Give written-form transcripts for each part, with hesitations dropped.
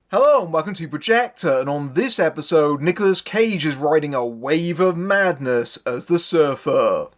Hello and welcome to Projector, and on this episode, Nicolas Cage is riding a wave of madness as the surfer.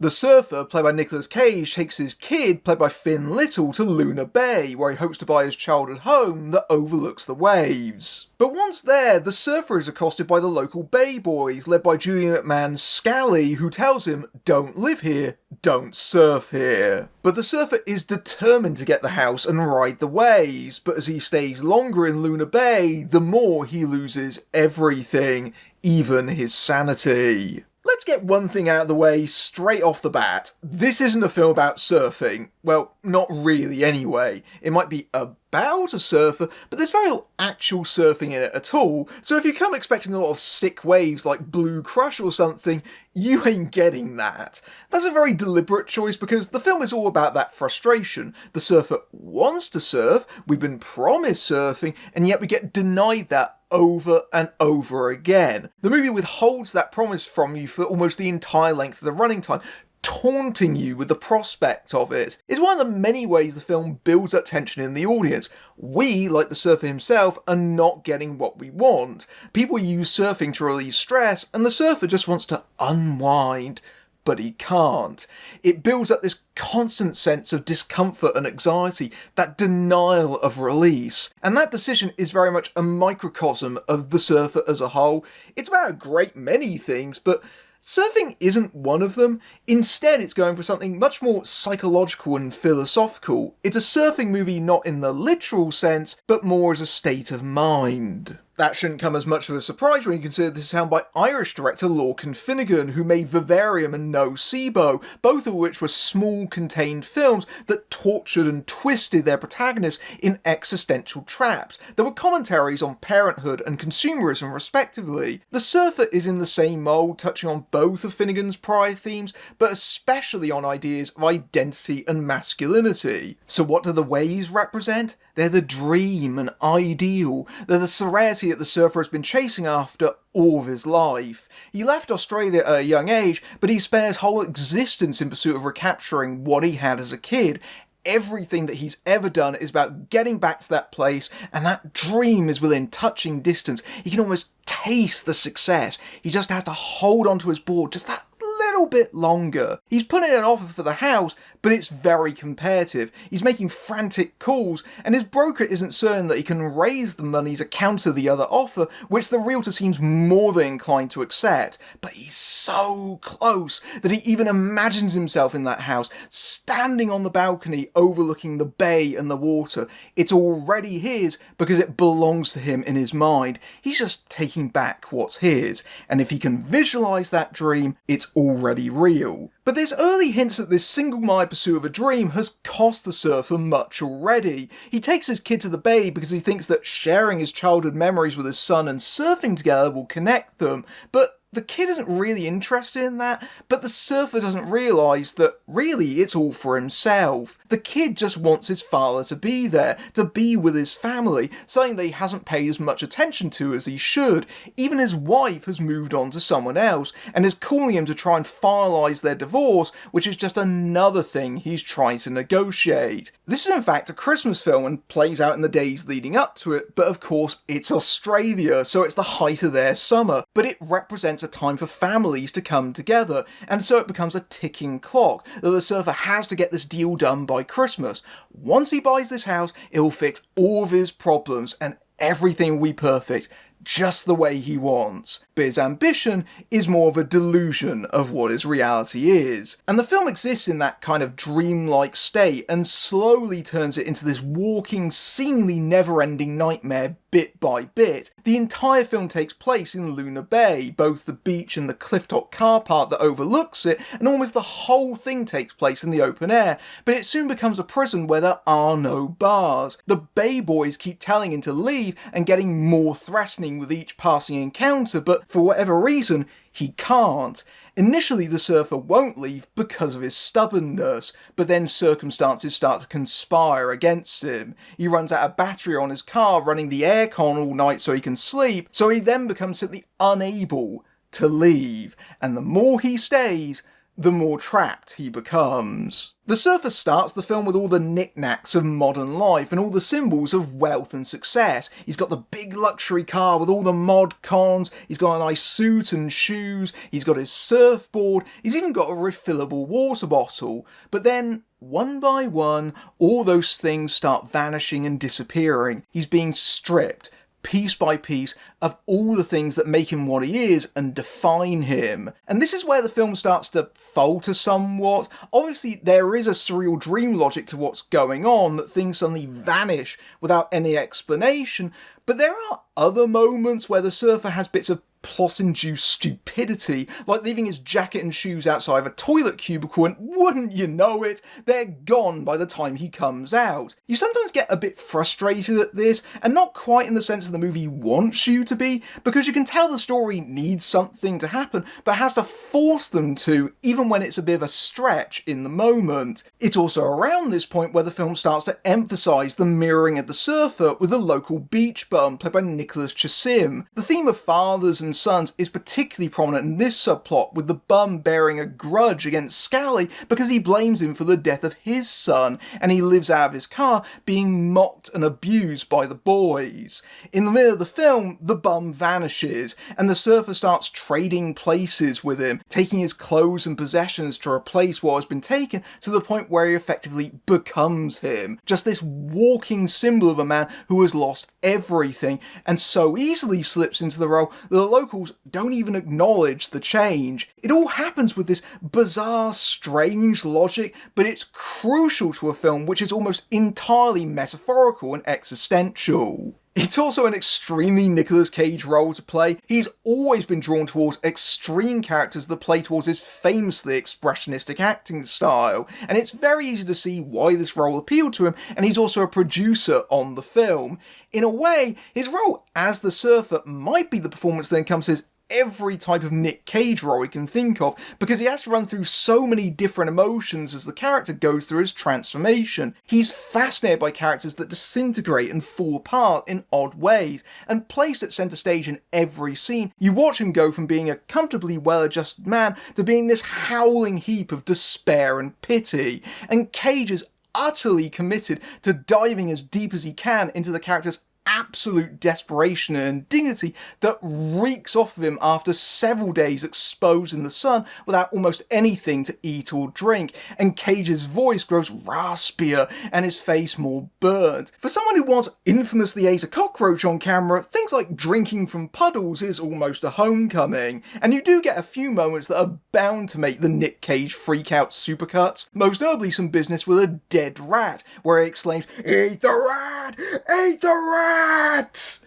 The surfer, played by Nicolas Cage, takes his kid, played by Finn Little, to Luna Bay, where he hopes to buy his childhood home that overlooks the waves. But once there, the surfer is accosted by the local bay boys, led by Julian McMahon's Scally, who tells him, "Don't live here, don't surf here." But the surfer is determined to get the house and ride the waves, but as he stays longer in Luna Bay, the more he loses everything, even his sanity. Let's get one thing out of the way straight off the bat. This isn't a film about surfing. Well, not really anyway. It might be about a surfer, but there's very little actual surfing in it at all. So if you come expecting a lot of sick waves like Blue Crush or something, you ain't getting that. That's a very deliberate choice because the film is all about that frustration. The surfer wants to surf, we've been promised surfing, and yet we get denied that over and over again. The movie withholds that promise from you for almost the entire length of the running time, taunting you with the prospect of it. It's one of the many ways the film builds up tension in the audience. We, like the surfer himself, are not getting what we want. People use surfing to relieve stress, and the surfer just wants to unwind. But he can't. It builds up this constant sense of discomfort and anxiety, that denial of release. And that decision is very much a microcosm of the surfer as a whole. It's about a great many things, but surfing isn't one of them. Instead, it's going for something much more psychological and philosophical. It's a surfing movie not in the literal sense, but more as a state of mind. That shouldn't come as much of a surprise when you consider this is helmed by Irish director Lorcan Finnegan, who made Vivarium and Nocebo, both of which were small, contained films that tortured and twisted their protagonists in existential traps. There were commentaries on parenthood and consumerism, respectively. The Surfer is in the same mould, touching on both of Finnegan's prior themes, but especially on ideas of identity and masculinity. So what do the waves represent? They're the dream and ideal. They're the serenity that the surfer has been chasing after all of his life. He left Australia at a young age, but he spent his whole existence in pursuit of recapturing what he had as a kid. Everything that he's ever done is about getting back to that place, and that dream is within touching distance. He can almost taste the success. He just has to hold onto his board just that little bit longer. He's putting in an offer for the house, but it's very competitive. He's making frantic calls, and his broker isn't certain that he can raise the money to counter the other offer, which the realtor seems more than inclined to accept. But he's so close that he even imagines himself in that house, standing on the balcony overlooking the bay and the water. It's already his because it belongs to him in his mind. He's just taking back what's his, and if he can visualise that dream, it's already real. But there's early hints that this single-minded pursuit of a dream has cost the surfer much already. He takes his kid to the bay because he thinks that sharing his childhood memories with his son and surfing together will connect them, but the kid isn't really interested in that, but the surfer doesn't realise that really it's all for himself. The kid just wants his father to be there, to be with his family, something that he hasn't paid as much attention to as he should. Even his wife has moved on to someone else, and is calling him to try and finalise their divorce, which is just another thing he's trying to negotiate. This is in fact a Christmas film and plays out in the days leading up to it, but of course it's Australia, so it's the height of their summer, but it represents a time for families to come together, and so it becomes a ticking clock that the surfer has to get this deal done by Christmas. Once he buys this house, it will fix all of his problems and everything will be perfect, just the way he wants. But his ambition is more of a delusion of what his reality is. And the film exists in that kind of dreamlike state and slowly turns it into this walking, seemingly never-ending nightmare bit by bit. The entire film takes place in Luna Bay, both the beach and the clifftop car park that overlooks it, and almost the whole thing takes place in the open air, but it soon becomes a prison where there are no bars. The Bay boys keep telling him to leave and getting more threatening learning with each passing encounter, but for whatever reason, he can't. Initially, the surfer won't leave because of his stubbornness, but then circumstances start to conspire against him. He runs out of battery on his car, running the aircon all night so he can sleep, so he then becomes simply unable to leave, and the more he stays, the more trapped he becomes. The surfer starts the film with all the knickknacks of modern life and all the symbols of wealth and success. He's got the big luxury car with all the mod cons, he's got a nice suit and shoes, he's got his surfboard, he's even got a refillable water bottle. But then, one by one, all those things start vanishing and disappearing. He's being stripped, piece by piece, of all the things that make him what he is and define him. And this is where the film starts to falter somewhat. Obviously, there is a surreal dream logic to what's going on, that things suddenly vanish without any explanation, but there are other moments where the surfer has bits of plot-induced stupidity, like leaving his jacket and shoes outside of a toilet cubicle, and wouldn't you know it, they're gone by the time he comes out. You sometimes get a bit frustrated at this, and not quite in the sense that the movie wants you to be, because you can tell the story needs something to happen, but has to force them to, even when it's a bit of a stretch in the moment. It's also around this point where the film starts to emphasise the mirroring of the surfer with the local beach bum, played by Nicolas Cage. The theme of fathers and sons is particularly prominent in this subplot, with the bum bearing a grudge against Scally because he blames him for the death of his son, and he lives out of his car being mocked and abused by the boys. In the middle of the film, the bum vanishes, and the surfer starts trading places with him, taking his clothes and possessions to replace what has been taken, to the point where he effectively becomes him. Just this walking symbol of a man who has lost everything, and so easily slips into the role that the locals don't even acknowledge the change. It all happens with this bizarre, strange logic, but it's crucial to a film which is almost entirely metaphorical and existential. It's also an extremely Nicolas Cage role to play. He's always been drawn towards extreme characters that play towards his famously expressionistic acting style, and it's very easy to see why this role appealed to him, and he's also a producer on the film. In a way, his role as the surfer might be the performance that encompasses every type of Nick Cage role he can think of, because he has to run through so many different emotions as the character goes through his transformation. He's fascinated by characters that disintegrate and fall apart in odd ways, and placed at centre stage in every scene, you watch him go from being a comfortably well-adjusted man to being this howling heap of despair and pity, and Cage is utterly committed to diving as deep as he can into the character's absolute desperation and indignity that reeks off of him after several days exposed in the sun without almost anything to eat or drink, and Cage's voice grows raspier and his face more burnt. For someone who once infamously ate a cockroach on camera, things like drinking from puddles is almost a homecoming, and you do get a few moments that are bound to make the Nick Cage freak-out supercuts, most notably some business with a dead rat, where he exclaims, "Eat the rat! Eat the rat!"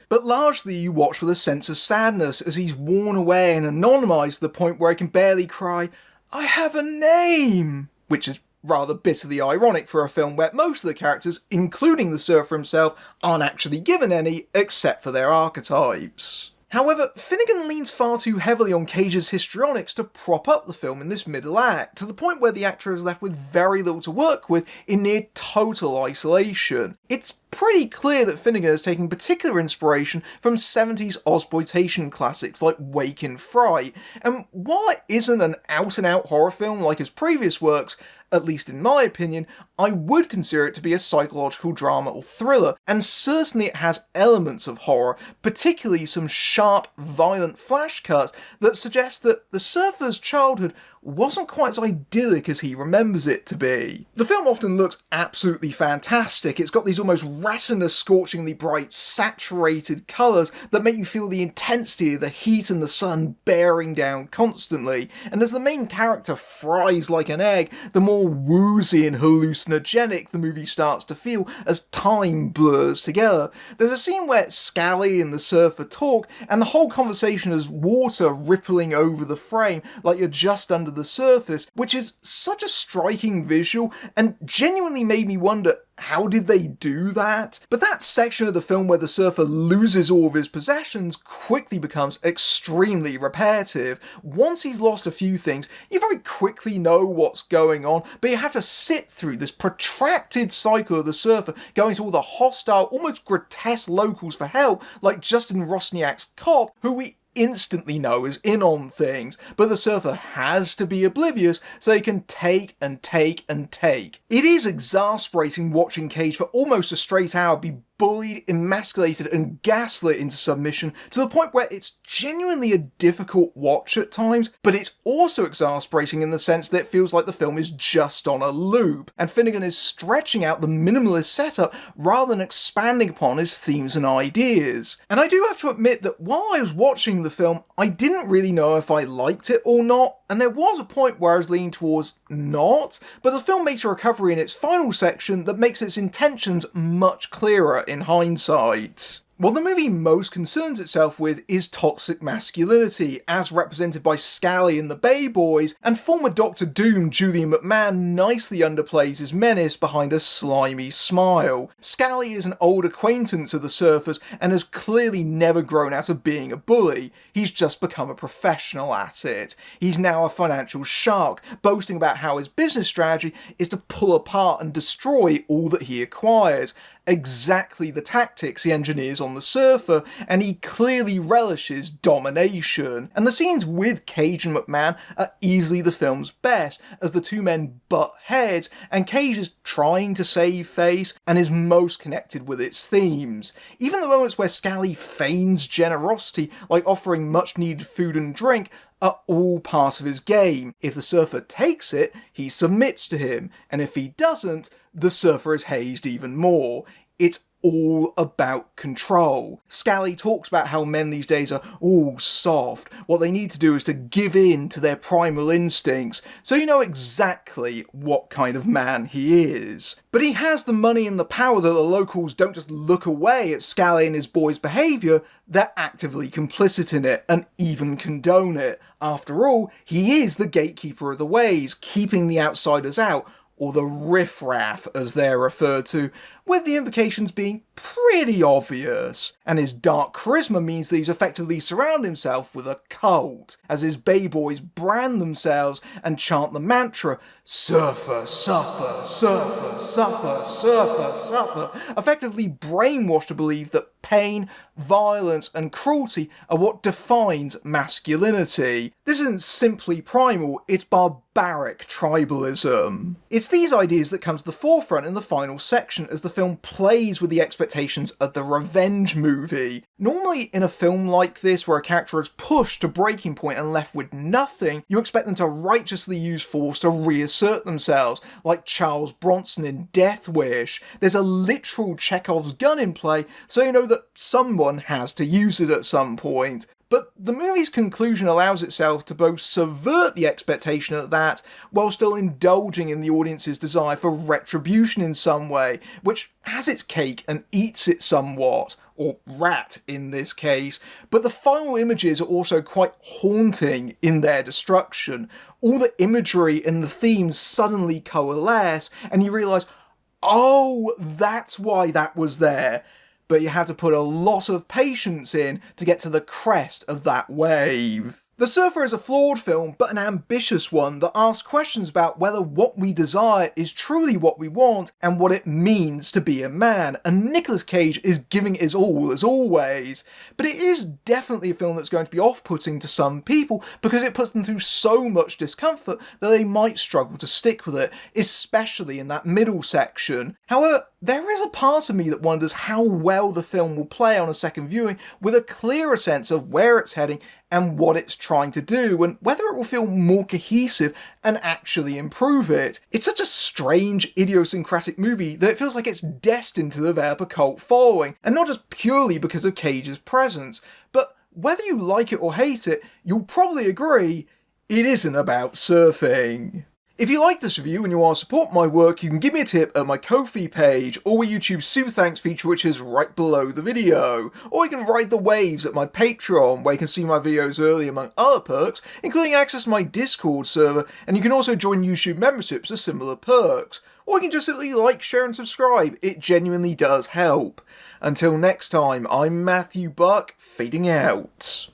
But largely you watch with a sense of sadness as he's worn away and anonymised to the point where he can barely cry, "I have a name!" Which is rather bitterly ironic for a film where most of the characters, including the surfer himself, aren't actually given any, except for their archetypes. However, Finnegan leans far too heavily on Cage's histrionics to prop up the film in this middle act, to the point where the actor is left with very little to work with in near total isolation. It's pretty clear that Finnegan is taking particular inspiration from 70s Ozploitation classics like Wake in Fright, and while it isn't an out-and-out horror film like his previous works, at least in my opinion, I would consider it to be a psychological drama or thriller, and certainly it has elements of horror, particularly some sharp, violent flash cuts that suggest that the surfer's childhood wasn't quite as idyllic as he remembers it to be. The film often looks absolutely fantastic. It's got these almost resinous, scorchingly bright, saturated colours that make you feel the intensity of the heat and the sun bearing down constantly, and as the main character fries like an egg, the more woozy and hallucinogenic the movie starts to feel as time blurs together. There's a scene where Scally and the surfer talk, and the whole conversation has water rippling over the frame like you're just under the surface, which is such a striking visual and genuinely made me wonder, how did they do that? But that section of the film where the surfer loses all of his possessions quickly becomes extremely repetitive. Once he's lost a few things, you very quickly know what's going on, but you have to sit through this protracted cycle of the surfer going to all the hostile, almost grotesque locals for help, like Justin Rosniak's cop, who we instantly know is in on things, but the surfer has to be oblivious so he can take and take and take. It is exasperating watching Cage for almost a straight hour be bullied, emasculated and gaslit into submission to the point where it's genuinely a difficult watch at times, but it's also exasperating in the sense that it feels like the film is just on a loop, and Finnegan is stretching out the minimalist setup rather than expanding upon his themes and ideas. And I do have to admit that while I was watching the film, I didn't really know if I liked it or not, and there was a point where I was leaning towards not, but the film makes a recovery in its final section that makes its intentions much clearer in hindsight. What the movie most concerns itself with is toxic masculinity, as represented by Scally and the Bay Boys, and former Doctor Doom Julian McMahon nicely underplays his menace behind a slimy smile. Scally is an old acquaintance of the surfers and has clearly never grown out of being a bully. He's just become a professional at it. He's now a financial shark, boasting about how his business strategy is to pull apart and destroy all that he acquires. Exactly the tactics he engineers on the surfer, and he clearly relishes domination. And the scenes with Cage and McMahon are easily the film's best, as the two men butt heads, and Cage is trying to save face and is most connected with its themes. Even the moments where Scally feigns generosity, like offering much needed food and drink, are all part of his game. If the surfer takes it, he submits to him, and if he doesn't, the surfer is hazed even more. It's all about control. Scally talks about how men these days are all soft. What they need to do is to give in to their primal instincts, so you know exactly what kind of man he is. But he has the money and the power that the locals don't just look away at Scally and his boys' behaviour, they're actively complicit in it and even condone it. After all, he is the gatekeeper of the waves, keeping the outsiders out, or the riffraff as they're referred to, with the implications being pretty obvious. And his dark charisma means that he's effectively surrounded himself with a cult, as his Bay Boys brand themselves and chant the mantra, surfer, suffer, surfer, suffer, surfer, suffer, effectively brainwashed to believe that pain, violence and cruelty are what defines masculinity. This isn't simply primal, it's barbaric tribalism. It's these ideas that come to the forefront in the final section as the film plays with the expectations of the revenge movie. Normally in a film like this where a character is pushed to breaking point and left with nothing, you expect them to righteously use force to reassert themselves, like Charles Bronson in Death Wish. There's a literal Chekhov's gun in play, so you know that someone has to use it at some point. But the movie's conclusion allows itself to both subvert the expectation of that, while still indulging in the audience's desire for retribution in some way, which has its cake and eats it somewhat, or rat in this case, but the final images are also quite haunting in their destruction. All the imagery and the themes suddenly coalesce, and you realise, oh, that's why that was there. But you had to put a lot of patience in to get to the crest of that wave. The Surfer is a flawed film, but an ambitious one that asks questions about whether what we desire is truly what we want and what it means to be a man, and Nicolas Cage is giving his all as always. But it is definitely a film that's going to be off-putting to some people because it puts them through so much discomfort that they might struggle to stick with it, especially in that middle section. However, there is a part of me that wonders how well the film will play on a second viewing with a clearer sense of where it's heading and what it's trying to do, and whether it will feel more cohesive and actually improve it. It's such a strange, idiosyncratic movie that it feels like it's destined to develop a cult following, and not just purely because of Cage's presence. But whether you like it or hate it, you'll probably agree, it isn't about surfing. If you like this review and you want to support my work, you can give me a tip at my Ko-fi page, or my YouTube Super Thanks feature, which is right below the video. Or you can ride the waves at my Patreon, where you can see my videos early among other perks, including access to my Discord server, and you can also join YouTube memberships with similar perks. Or you can just simply like, share and subscribe, it genuinely does help. Until next time, I'm Matthew Buck, fading out.